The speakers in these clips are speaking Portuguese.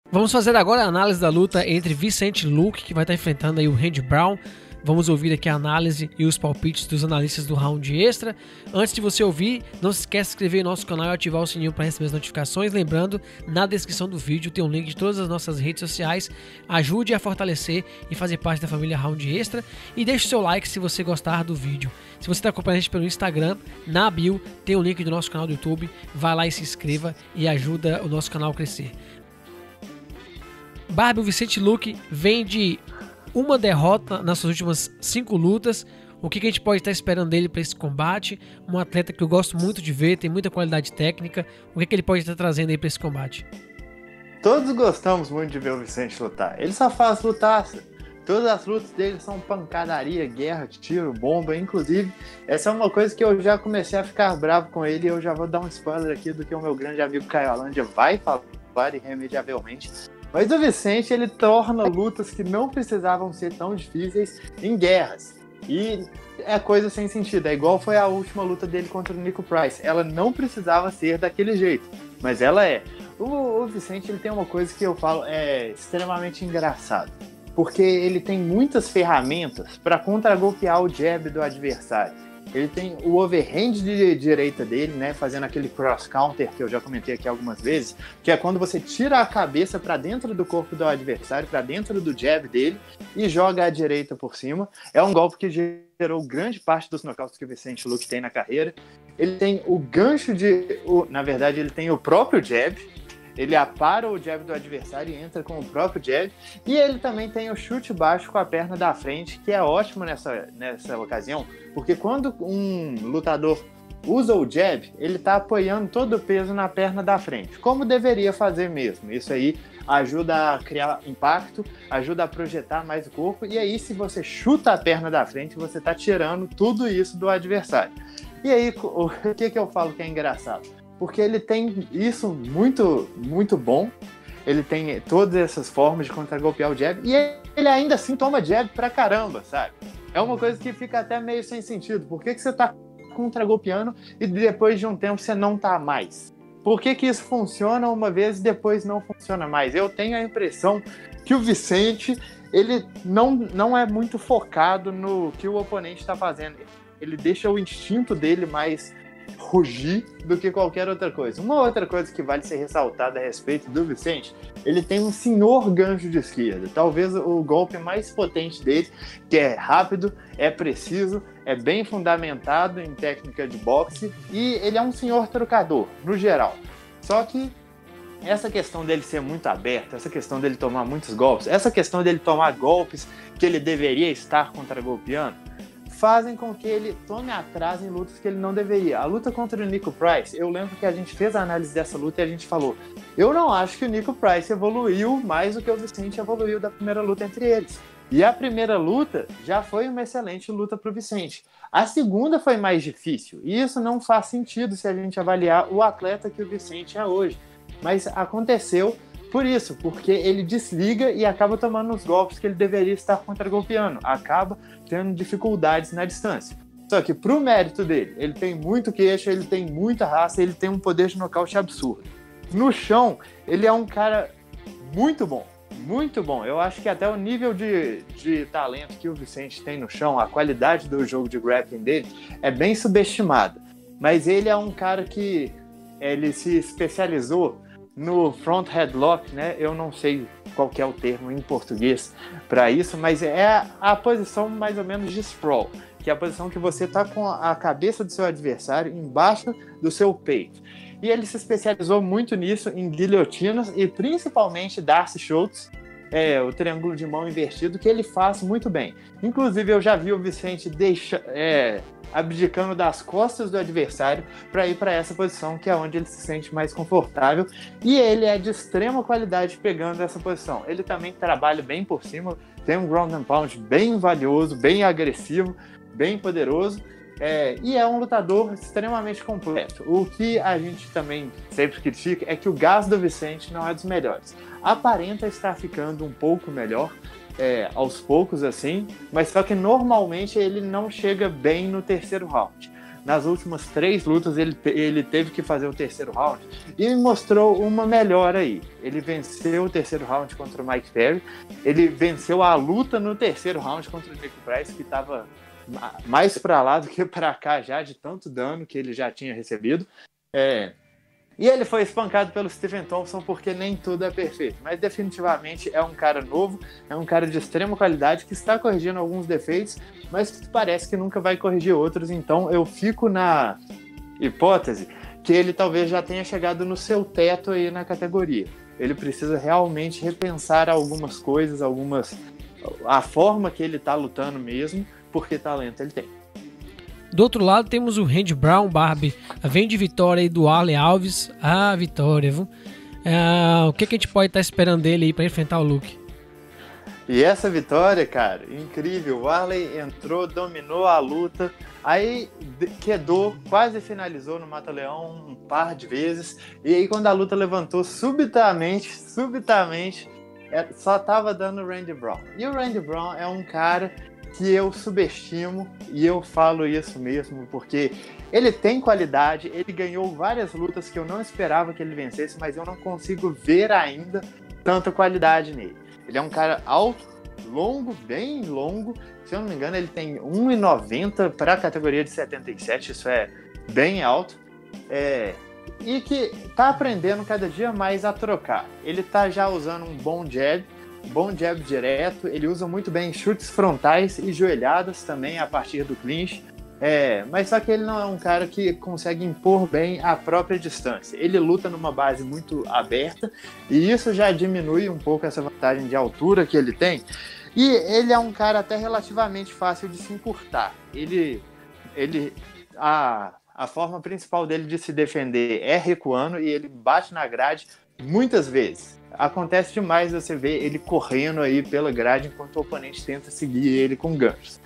Vamos fazer agora a análise da luta entre Vicente Luque, que vai estar enfrentando aí o Randy Brown. Vamos ouvir aqui a análise e os palpites dos analistas do round extra. Antes de você ouvir, não se esqueça de se inscrever no nosso canal e ativar o sininho para receber as notificações. Lembrando, na descrição do vídeo tem um link de todas as nossas redes sociais. Ajude a fortalecer e fazer parte da família Round Extra. E deixe o seu like se você gostar do vídeo. Se você está acompanhando a gente pelo Instagram, na bio tem um link do nosso canal do YouTube. Vai lá e se inscreva e ajuda o nosso canal a crescer. Barbie, o Vicente Luque vem de uma derrota nas suas últimas 5 lutas. O que a gente pode estar esperando dele para esse combate? Um atleta que eu gosto muito de ver, tem muita qualidade técnica. O que ele pode estar trazendo aí para esse combate? Todos gostamos muito de ver o Vicente lutar. Ele só faz lutaça. Todas as lutas dele são pancadaria, guerra, tiro, bomba. Inclusive, essa é uma coisa que eu já comecei a ficar bravo com ele. E eu já vou dar um spoiler aqui do que o meu grande amigo Caio Alândia vai falar irremediavelmente. Mas o Vicente, ele torna lutas que não precisavam ser tão difíceis em guerras. E é coisa sem sentido. É igual foi a última luta dele contra o Nico Price. Ela não precisava ser daquele jeito, mas ela é. O Vicente, ele tem uma coisa que eu falo é extremamente engraçado. Porque ele tem muitas ferramentas para contragolpear o jab do adversário. Ele tem o overhand de direita dele, né, fazendo aquele cross counter que eu já comentei aqui algumas vezes, que é quando você tira a cabeça para dentro do corpo do adversário, para dentro do jab dele e joga a direita por cima. É um golpe que gerou grande parte dos knockouts que o Vicente Luque tem na carreira. Ele tem o gancho na verdade, ele tem o próprio jab. Ele apara o jab do adversário e entra com o próprio jab. E ele também tem o chute baixo com a perna da frente, que é ótimo nessa ocasião, porque quando um lutador usa o jab, ele está apoiando todo o peso na perna da frente, como deveria fazer mesmo. Isso aí ajuda a criar impacto, ajuda a projetar mais o corpo, e aí se você chuta a perna da frente, você está tirando tudo isso do adversário. E aí, o que eu falo que é engraçado? Porque ele tem isso muito, muito bom. Ele tem todas essas formas de contragolpear o jab. E ele ainda assim toma jab pra caramba, sabe? É uma coisa que fica até meio sem sentido. Por que você tá contragolpeando e depois de um tempo você não tá mais? Por que isso funciona uma vez e depois não funciona mais? Eu tenho a impressão que o Vicente, ele não é muito focado no que o oponente está fazendo. Ele deixa o instinto dele mais rugir do que qualquer outra coisa. Uma outra coisa que vale ser ressaltada a respeito do Vicente, ele tem um senhor gancho de esquerda, talvez o golpe mais potente dele, que é rápido, é preciso, é bem fundamentado em técnica de boxe, e ele é um senhor trocador, no geral. Só que essa questão dele ser muito aberto, essa questão dele tomar muitos golpes, essa questão dele tomar golpes que ele deveria estar contragolpeando, fazem com que ele tome atraso em lutas que ele não deveria. A luta contra o Nico Price, eu lembro que a gente fez a análise dessa luta e a gente falou, eu não acho que o Nico Price evoluiu mais do que o Vicente evoluiu da primeira luta entre eles. E a primeira luta já foi uma excelente luta para o Vicente. A segunda foi mais difícil, e isso não faz sentido se a gente avaliar o atleta que o Vicente é hoje. Mas aconteceu por isso, porque ele desliga e acaba tomando os golpes que ele deveria estar contragolpeando, acaba tendo dificuldades na distância. Só que pro mérito dele, ele tem muito queixo, ele tem muita raça, ele tem um poder de nocaute absurdo. No chão, ele é um cara muito bom, muito bom. Eu acho que até o nível de talento que o Vicente tem no chão, a qualidade do jogo de grappling dele, é bem subestimada. Mas ele é um cara que ele se especializou no front headlock, né? Eu não sei qual que é o termo em português para isso, mas é a posição mais ou menos de sprawl, que é a posição que você está com a cabeça do seu adversário embaixo do seu peito. E ele se especializou muito nisso, em guilhotinas e principalmente Darcy Schultz, o triângulo de mão invertido, que ele faz muito bem. Inclusive, eu já vi o Vicente abdicando das costas do adversário para ir para essa posição, que é onde ele se sente mais confortável, e ele é de extrema qualidade pegando essa posição. Ele também trabalha bem por cima, tem um ground and pound bem valioso, bem agressivo, bem poderoso, e é um lutador extremamente completo. O que a gente também sempre critica é que o gás do Vicente não é dos melhores. Aparenta estar ficando um pouco melhor, aos poucos assim, mas só que normalmente ele não chega bem no terceiro round. nas últimas 3 lutas ele teve que fazer o terceiro round e mostrou uma melhora aí. Ele venceu o terceiro round contra o Mike Perry, ele venceu a luta no terceiro round contra o Jake Price, que estava mais para lá do que para cá já, de tanto dano que ele já tinha recebido. E ele foi espancado pelo Stephen Thompson, porque nem tudo é perfeito. Mas definitivamente é um cara novo, é um cara de extrema qualidade, que está corrigindo alguns defeitos, mas que parece que nunca vai corrigir outros. Então eu fico na hipótese que ele talvez já tenha chegado no seu teto aí na categoria. Ele precisa realmente repensar algumas coisas, a forma que ele está lutando mesmo, porque talento ele tem. Do outro lado temos o Randy Brown, Barbie. Vem de vitória aí do Arley Alves. Vitória, viu? O que a gente pode estar esperando dele aí para enfrentar o Luke? E essa vitória, cara, incrível. O Arley entrou, dominou a luta, aí quedou, quase finalizou no Mata-Leão um par de vezes. E aí quando a luta levantou, subitamente, só tava dando o Randy Brown. E o Randy Brown é um cara que eu subestimo, e eu falo isso mesmo, porque ele tem qualidade, ele ganhou várias lutas que eu não esperava que ele vencesse, mas eu não consigo ver ainda tanta qualidade nele. Ele é um cara alto, longo, bem longo, se eu não me engano ele tem 1,90 para a categoria de 77, isso é bem alto, e que tá aprendendo cada dia mais a trocar. Ele tá já usando um bom jab direto, ele usa muito bem chutes frontais e joelhadas também a partir do clinch, mas só que ele não é um cara que consegue impor bem a própria distância. Ele luta numa base muito aberta e isso já diminui um pouco essa vantagem de altura que ele tem, e ele é um cara até relativamente fácil de se encurtar. A forma principal dele de se defender é recuando e ele bate na grade muitas vezes. Acontece demais você ver ele correndo aí pela grade enquanto o oponente tenta seguir ele com ganchos.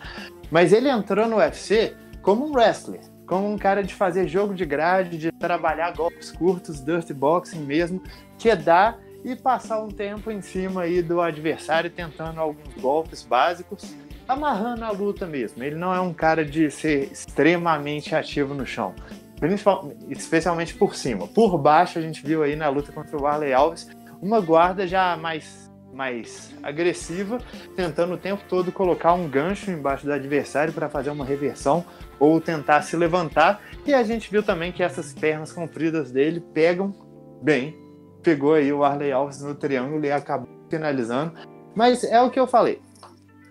Mas ele entrou no UFC como um wrestler, como um cara de fazer jogo de grade, de trabalhar golpes curtos, dirty boxing mesmo, quedar e passar um tempo em cima aí do adversário tentando alguns golpes básicos, amarrando a luta mesmo. Ele não é um cara de ser extremamente ativo no chão, especialmente por cima. Por baixo a gente viu aí na luta contra o Arley Alves uma guarda já mais agressiva, tentando o tempo todo colocar um gancho embaixo do adversário para fazer uma reversão ou tentar se levantar. E a gente viu também que essas pernas compridas dele pegam bem. Pegou aí o Arley Alves no triângulo e acabou finalizando. Mas é o que eu falei.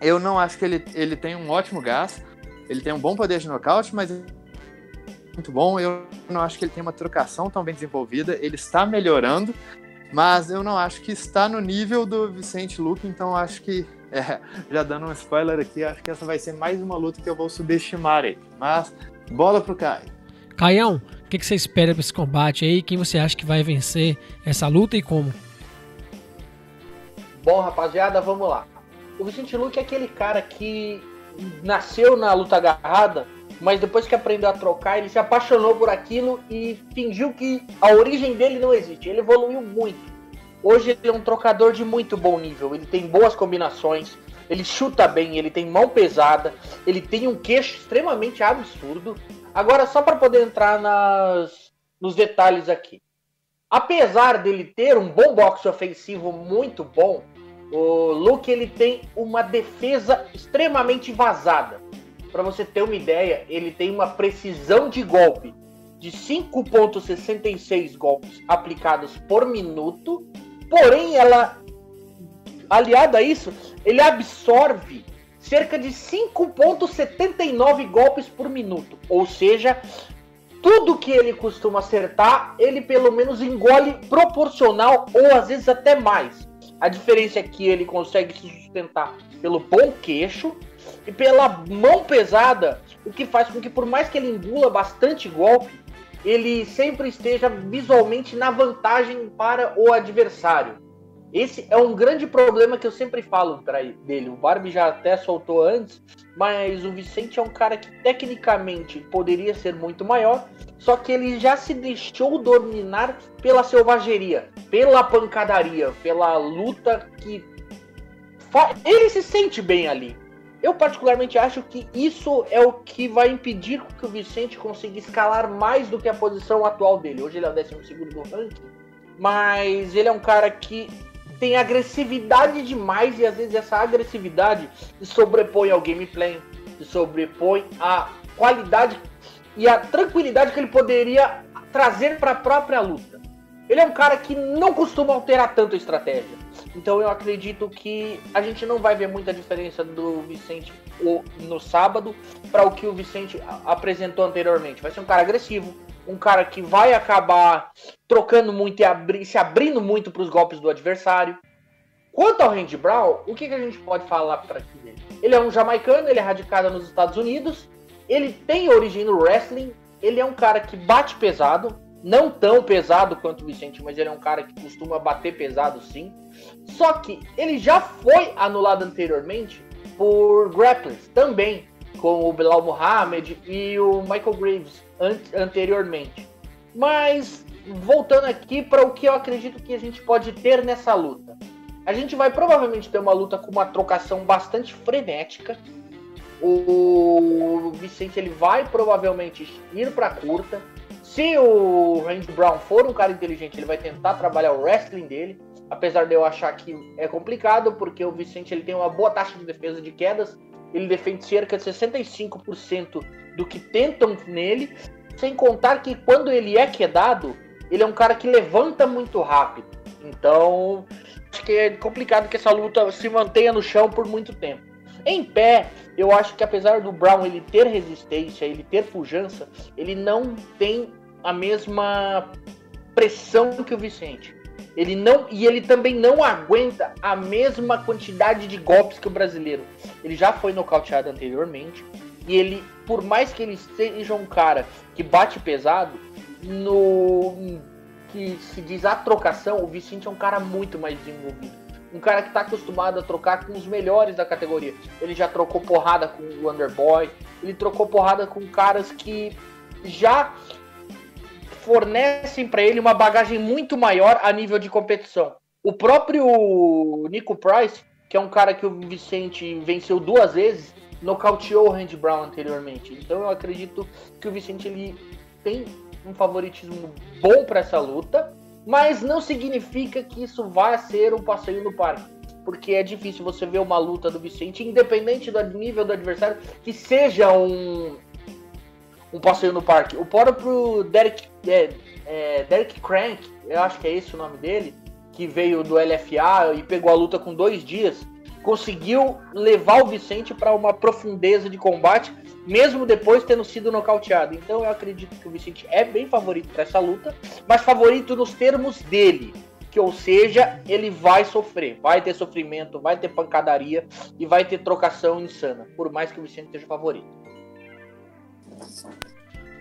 Eu não acho que ele tem um ótimo gás. Ele tem um bom poder de nocaute, mas muito bom. Eu não acho que ele tem uma trocação tão bem desenvolvida. Ele está melhorando, mas eu não acho que está no nível do Vicente Luque, então acho que, já dando um spoiler aqui, acho que essa vai ser mais uma luta que eu vou subestimar ele. Mas, bola pro Caio. Caião, o que você espera para esse combate aí? Quem você acha que vai vencer essa luta e como? Bom, rapaziada, vamos lá. O Vicente Luque é aquele cara que nasceu na luta agarrada, mas depois que aprendeu a trocar, ele se apaixonou por aquilo e fingiu que a origem dele não existe. Ele evoluiu muito. Hoje ele é um trocador de muito bom nível. Ele tem boas combinações, ele chuta bem, ele tem mão pesada, ele tem um queixo extremamente absurdo. Agora, só para poder entrar nos detalhes aqui. Apesar dele ter um bom boxe ofensivo muito bom, o Luque ele tem uma defesa extremamente vazada. Para você ter uma ideia, ele tem uma precisão de golpe de 5,66 golpes aplicados por minuto, porém aliado a isso, ele absorve cerca de 5,79 golpes por minuto, ou seja, tudo que ele costuma acertar, ele pelo menos engole proporcional ou às vezes até mais. A diferença é que ele consegue se sustentar pelo bom queixo e pela mão pesada, o que faz com que, por mais que ele engula bastante golpe, ele sempre esteja visualmente na vantagem para o adversário. Esse é um grande problema que eu sempre falo dele. O Barbie já até soltou antes, mas o Vicente é um cara que tecnicamente poderia ser muito maior, só que ele já se deixou dominar pela selvageria, pela pancadaria, pela luta que ele se sente bem ali. Eu particularmente acho que isso é o que vai impedir que o Vicente consiga escalar mais do que a posição atual dele. Hoje ele é o 12º do ranking, mas ele é um cara que tem agressividade demais e às vezes essa agressividade se sobrepõe ao gameplay, se sobrepõe à qualidade e à tranquilidade que ele poderia trazer para a própria luta. Ele é um cara que não costuma alterar tanto a estratégia. Então eu acredito que a gente não vai ver muita diferença do Vicente no sábado para o que o Vicente apresentou anteriormente. Vai ser um cara agressivo, um cara que vai acabar trocando muito e se abrindo muito para os golpes do adversário. Quanto ao Randy Brown, o que a gente pode falar para aqui dele? Ele é um jamaicano, ele é radicado nos Estados Unidos, ele tem origem no wrestling, ele é um cara que bate pesado, não tão pesado quanto o Vicente, mas ele é um cara que costuma bater pesado sim. Só que ele já foi anulado anteriormente por grapplers também, com o Belal Muhammad e o Michael Graves anteriormente. Mas voltando aqui para o que eu acredito que a gente pode ter nessa luta. A gente vai provavelmente ter uma luta com uma trocação bastante frenética. O Vicente ele vai provavelmente ir para curta. Se o Randy Brown for um cara inteligente, ele vai tentar trabalhar o wrestling dele. Apesar de eu achar que é complicado, porque o Vicente ele tem uma boa taxa de defesa de quedas. Ele defende cerca de 65% do que tentam nele. Sem contar que quando ele é quedado, ele é um cara que levanta muito rápido. Então, acho que é complicado que essa luta se mantenha no chão por muito tempo. Em pé, eu acho que apesar do Brown ele ter resistência, ele ter pujança, ele não tem a mesma pressão que o Vicente. Ele também não aguenta a mesma quantidade de golpes que o brasileiro. Ele já foi nocauteado anteriormente. E ele, por mais que ele seja um cara que bate pesado, no que se diz a trocação, o Vicente é um cara muito mais desenvolvido. Um cara que está acostumado a trocar com os melhores da categoria. Ele já trocou porrada com o Wonderboy. Ele trocou porrada com caras que já fornecem para ele uma bagagem muito maior a nível de competição. O próprio Nico Price, que é um cara que o Vicente venceu 2 vezes, nocauteou o Randy Brown anteriormente. Então eu acredito que o Vicente ele tem um favoritismo bom para essa luta, mas não significa que isso vai ser um passeio no parque, porque é difícil você ver uma luta do Vicente, independente do nível do adversário, que seja um passeio no parque. O próprio Derek Crank, eu acho que é esse o nome dele, que veio do LFA e pegou a luta com 2 dias, conseguiu levar o Vicente para uma profundeza de combate, mesmo depois tendo sido nocauteado. Então eu acredito que o Vicente é bem favorito para essa luta, mas favorito nos termos dele, ou seja, ele vai sofrer, vai ter sofrimento, vai ter pancadaria e vai ter trocação insana, por mais que o Vicente seja favorito.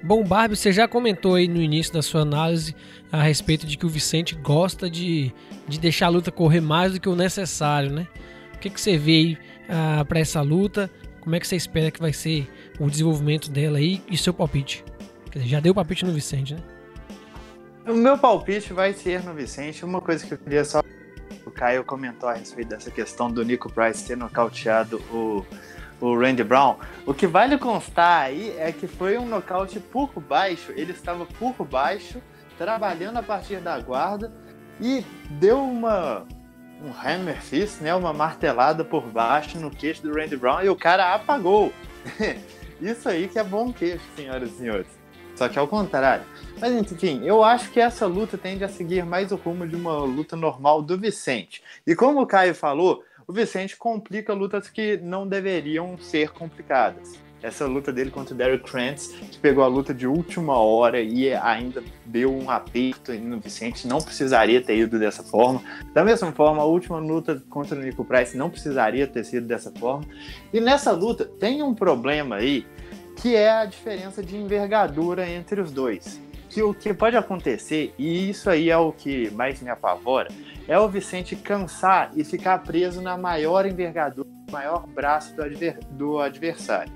Bom, Barbie, você já comentou aí no início da sua análise a respeito de que o Vicente gosta de deixar a luta correr mais do que o necessário, né? O que você vê aí para essa luta? Como é que você espera que vai ser o desenvolvimento dela aí e seu palpite? Quer dizer, já deu palpite no Vicente, né? O meu palpite vai ser no Vicente. Uma coisa que eu queria só... O Caio comentou a respeito dessa questão do Nico Price ter nocauteado o Randy Brown. O que vale constar aí é que foi um nocaute por baixo. Ele estava por baixo, trabalhando a partir da guarda e deu um hammer fist, né, uma martelada por baixo no queixo do Randy Brown e o cara apagou. Isso aí que é bom queixo, senhoras e senhores. Só que ao contrário. Mas enfim, eu acho que essa luta tende a seguir mais o rumo de uma luta normal do Vicente. E como o Caio falou, o Vicente complica lutas que não deveriam ser complicadas. Essa luta dele contra o Derek Krantz, que pegou a luta de última hora e ainda deu um aperto no Vicente, não precisaria ter ido dessa forma. Da mesma forma, a última luta contra o Nico Price não precisaria ter sido dessa forma. E nessa luta tem um problema aí, que é a diferença de envergadura entre os dois. Que o que pode acontecer, e isso aí é o que mais me apavora, é o Vicente cansar e ficar preso na maior envergadura, no maior braço do adversário.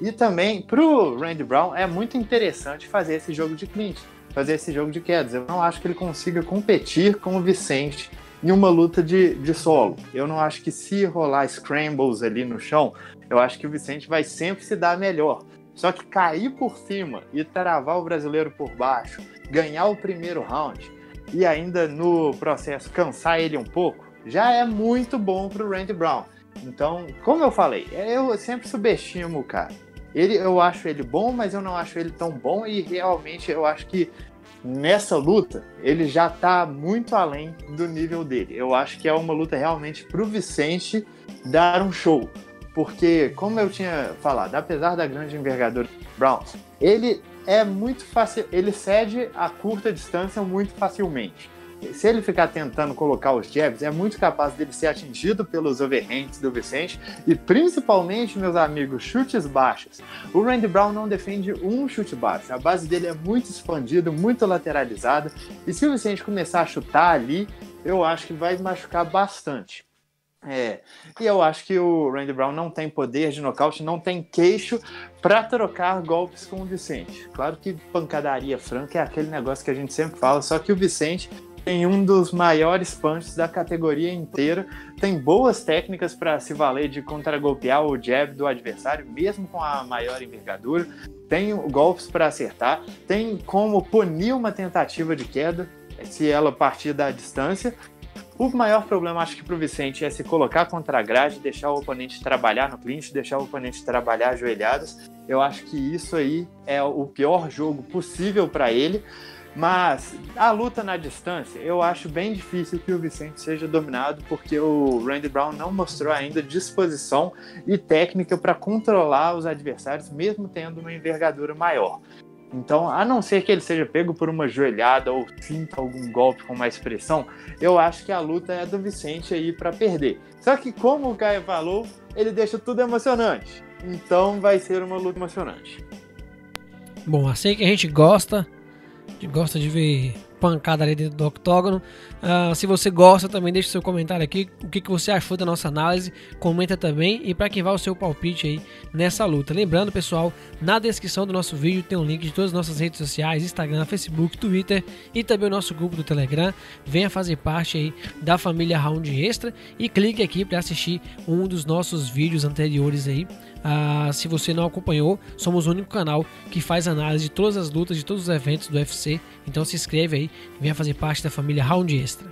E também, pro Randy Brown, é muito interessante fazer esse jogo de clinch, fazer esse jogo de quedas. Eu não acho que ele consiga competir com o Vicente em uma luta de solo. Eu não acho que se rolar scrambles ali no chão, Eu acho que o Vicente vai sempre se dar melhor. Só que cair por cima e travar o brasileiro por baixo, ganhar o primeiro round e ainda no processo cansar ele um pouco, já é muito bom pro Randy Brown. Então, como eu falei, eu sempre subestimo o cara. Eu acho ele bom, mas eu não acho ele tão bom e realmente eu acho que nessa luta ele já tá muito além do nível dele. Eu acho que é uma luta realmente pro Vicente dar um show. Porque, como eu tinha falado, apesar da grande envergadura do Brown, ele é muito fácil, ele cede a curta distância muito facilmente. Se ele ficar tentando colocar os jabs, é muito capaz dele ser atingido pelos overhands do Vicente e principalmente, meus amigos, chutes baixos. O Randy Brown não defende um chute baixo, a base dele é muito expandida, muito lateralizada e se o Vicente começar a chutar ali, eu acho que vai machucar bastante. E eu acho que o Randy Brown não tem poder de nocaute, não tem queixo para trocar golpes com o Vicente. Claro que pancadaria franca é aquele negócio que a gente sempre fala, só que o Vicente tem um dos maiores punches da categoria inteira, tem boas técnicas para se valer de contragolpear o jab do adversário, mesmo com a maior envergadura, tem golpes para acertar, tem como punir uma tentativa de queda, se ela partir da distância. O maior problema, acho que para o Vicente, é se colocar contra a grade, deixar o oponente trabalhar no clinch, deixar o oponente trabalhar ajoelhadas. Eu acho que isso aí é o pior jogo possível para ele. Mas a luta na distância, eu acho bem difícil que o Vicente seja dominado, porque o Randy Brown não mostrou ainda disposição e técnica para controlar os adversários, mesmo tendo uma envergadura maior. Então, a não ser que ele seja pego por uma joelhada ou sinta algum golpe com mais pressão, eu acho que a luta é do Vicente aí para perder. Só que, como o Caio falou, ele deixa tudo emocionante. Então, vai ser uma luta emocionante. Bom, assim que a gente gosta de ver pancada ali dentro do octógono. Se você gosta, também deixe seu comentário aqui, o que você achou da nossa análise, comenta também, e para quem vai o seu palpite aí nessa luta. Lembrando, pessoal, na descrição do nosso vídeo tem um link de todas as nossas redes sociais, Instagram, Facebook, Twitter e também o nosso grupo do Telegram. Venha fazer parte aí da família Round Extra e clique aqui para assistir um dos nossos vídeos anteriores aí. Se você não acompanhou, somos o único canal que faz análise de todas as lutas, de todos os eventos do UFC. Então se inscreve aí e venha fazer parte da família Round Extra.